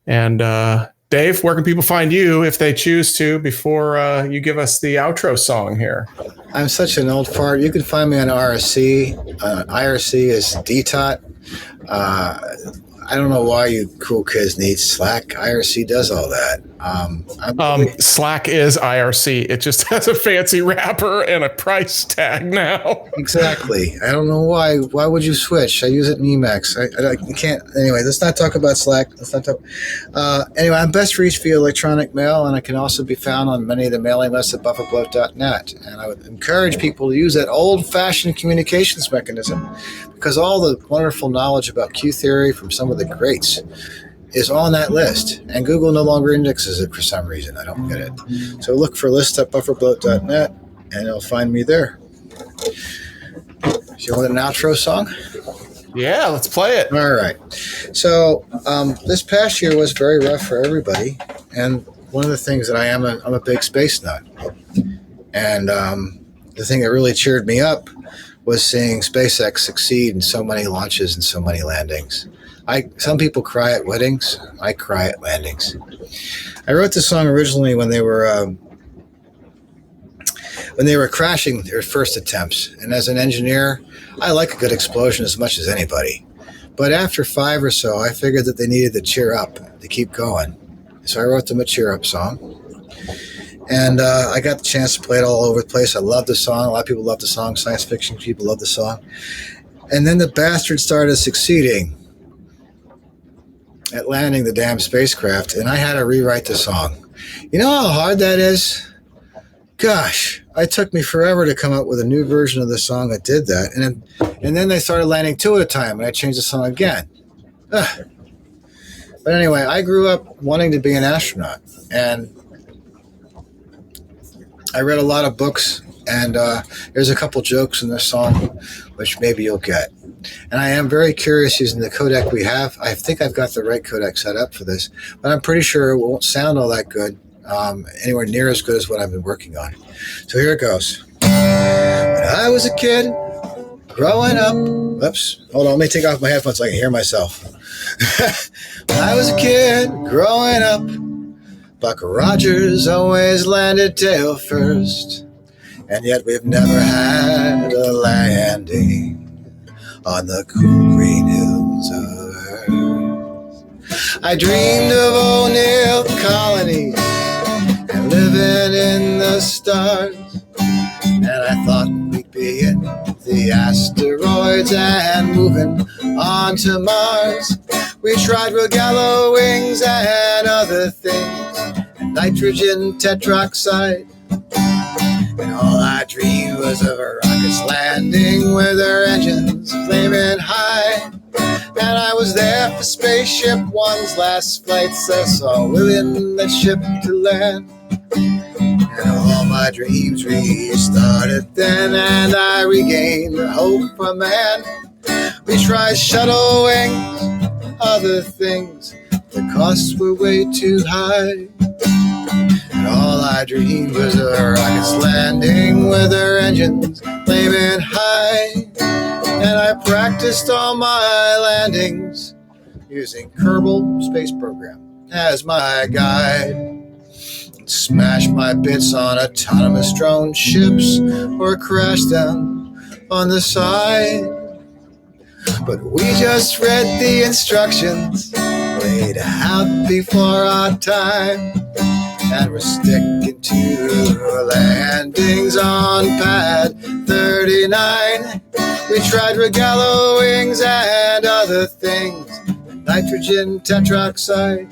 And Dave, where can people find you if they choose to before you give us the outro song here? I'm such an old fart. You can find me on RSC. IRC is DTOT. I don't know why you cool kids need Slack. IRC does all that. Slack is IRC. It just has a fancy wrapper and a price tag now. Exactly. I don't know why. Why would you switch? I use it in Emacs. I can't. Anyway, let's not talk about Slack. Let's not talk. Anyway, I'm best reached via electronic mail, and I can also be found on many of the mailing lists at bufferbloat.net. And I would encourage people to use that old-fashioned communications mechanism, because all the wonderful knowledge about Q theory from some of the greats is on that list, and Google no longer indexes it for some reason. I don't get it. So look for list at bufferbloat.net, and you'll find me there. Do you want an outro song? Yeah, let's play it. All right. So this past year was very rough for everybody, and one of the things that I'm a big space nut, and the thing that really cheered me up was seeing SpaceX succeed in so many launches and so many landings. Some people cry at weddings. I cry at landings. I wrote this song originally when they were crashing their first attempts. And as an engineer, I like a good explosion as much as anybody. But after 5 or so, I figured that they needed to cheer up to keep going. So I wrote them a cheer up song. And I got the chance to play it all over the place. I love the song. A lot of people love the song. Science fiction people love the song. And then the bastard started succeeding at landing the damn spacecraft, and I had to rewrite the song. You know how hard that is? Gosh, it took me forever to come up with a new version of the song that did that. And then they started landing 2 at a time, and I changed the song again. Ugh. But anyway, I grew up wanting to be an astronaut, and I read a lot of books, and there's a couple jokes in this song, which maybe you'll get. And I am very curious using the codec we have. I think I've got the right codec set up for this, but I'm pretty sure it won't sound all that good, anywhere near as good as what I've been working on. So here it goes. When I was a kid, growing up, oops, hold on, let me take off my headphones so I can hear myself. When I was a kid, growing up, Buck Rogers always landed tail first, and yet we've never had a landing on the cool green hills of Earth. I dreamed of O'Neill colonies and living in the stars, and I thought we'd be in the asteroids and moving on to Mars. We tried Rogallo wings and other things, and nitrogen tetroxide. And all I dreamed was of a rocket's landing with their engines flaming high. And I was there for Spaceship One's last flights. I saw William that ship to land. And all my dreams restarted then, and I regained the hope for man. We tried shuttle wings, other things. The costs were way too high. And all I dreamed was of rockets landing with their engines flaming high. And I practiced all my landings using Kerbal Space Program as my guide. Smash my bits on autonomous drone ships or crash them on the side. But we just read the instructions laid out before our time, and we're sticking to landings on pad 39. We tried Rogallo wings and other things, nitrogen tetroxide.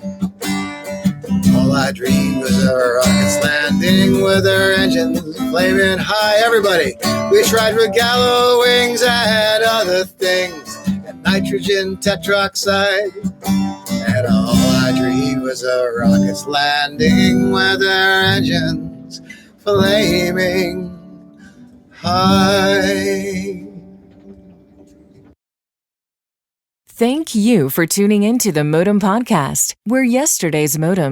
All I dreamed was of rockets landing with their engines flaming high. Everybody, we tried Rogallo wings and other things, and nitrogen tetroxide. And all I dreamed was of rockets landing with their engines flaming high. Thank you for tuning in to the Modem Podcast, where yesterday's modem